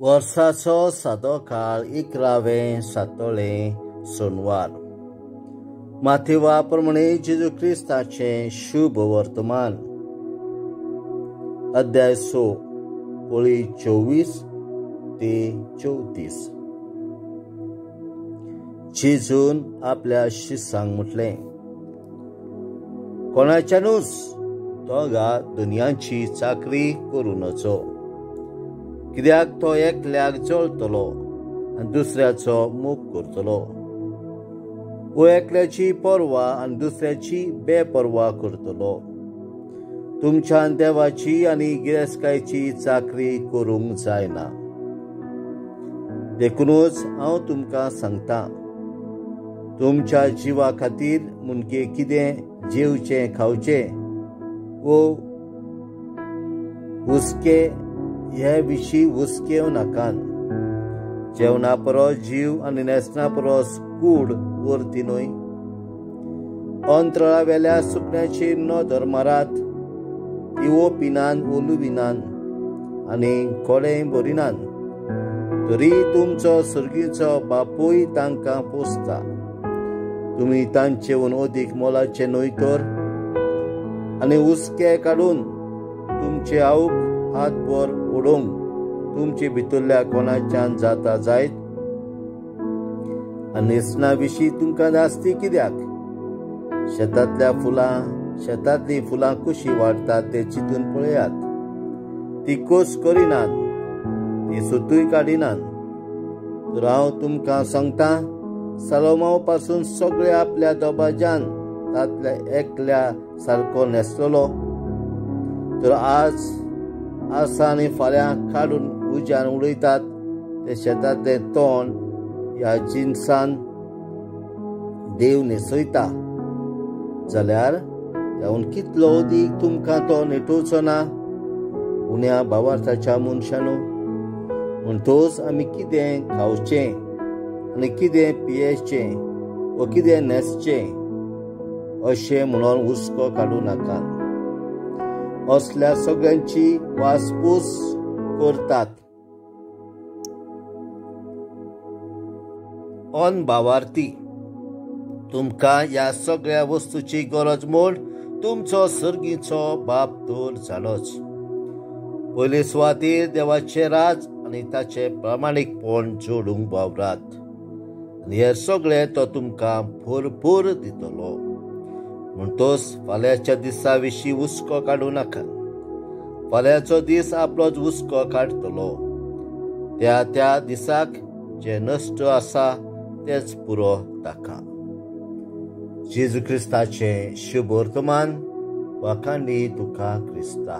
वर्साचो सादो काळ 11वें सातोळें सोनवार. माथेवा प्रमाणे जेजू क्रिस्ताचें शुभ वर्तमान. अध्याय 6 ओळी 24 ते 34. जेजून आपल्या शिसांक म्हटलें, कोणाच्यानूच दोगा दुनियांची चाकरी करूं नजो, कित्याक तो एकल्याक जळटलो आनी दुसऱ्याचो मोग करतलो, वो एकल्याची परवा आनी दुसऱ्याची बेपरवा करतलो. तुमच्यान देवाची आनी गिरेस्तकायची चाकरी करूंक जायना. देखूनच हांव तुमकां सांगतां, तुमच्या जिवा खातीर मुनके कितें जेवचें खावचें वो हुस्के हे विशीं हुस्केव नाकान. जेवणा परस जीव आनी न्हेसणा परस कूड व्हरती न्हय. अंतराळा वेल्या सुकण्याचेर नदर मारात, ती वो पिनान ओलुविनान आनी कोडेय भरिनात, तरी तुमचो सुर्गीचो बापूय तांकां पोसता. तुमी तांचेवन अदीक मोलाचे न्हय तर? आनी हुस्के काडून तुमचे आवूक हातभर ओडोवंक तुमचे भितरल्या कोणाच्यान जाता जायत? आनी न्हेसणा विशीं तुमकां जास्ती कित्याक? शेतांतली फुलां कशीं वाडटात ते चिंतून पळयात. ती कोस करिनात, ती सुतूय काडिनात. तर हांव तुमकां सांगतां, सालोमाव पासून सगळे आपल्या दोबाज्यान तांतल्या एकल्या सारको न्हेसलोलो. तर आज आसा आनी फाल्यां काडून उज्यान उडयतात ते शेतांतलें तोंड ह्या जिनसान देव न्हेसयता, जाल्यार देंवन कितलो अदीक तुमकां तो नेटोवचो ना, उण्या भावार्थाच्या मनशांनो. म्हणटोच आमी कितें खावचें आनी कितें पियेचें वा कितें न्हेसचें अशें म्हणून हुस्को काडूं नाकात. असल्या सगळ्यांची वासपूस करतात. अन भावार्थी, तुमकां ह्या सगळ्या वस्तूची गरज म्हूण तुमचो सर्गीचो बाप तर जालोच. पयले सुवातेर देवाचें राज आनी ताचें प्रामाणीकपण जोडूंक वावरात, आनी हेर सगळें तो तुमकां भरपूर दितलो. म्हणटोच फाल्यांच्या दिसा विशीं हुस्को काडूं नाका. फाल्यांचो दीस आपलोच हुस्को काडटलो. त्या दिसाक जे नश्ट आसा तेच पुरो ताका. जेजू क्रिस्ताचें शुभ वर्तमान. वाखाणी तुका क्रिस्ता.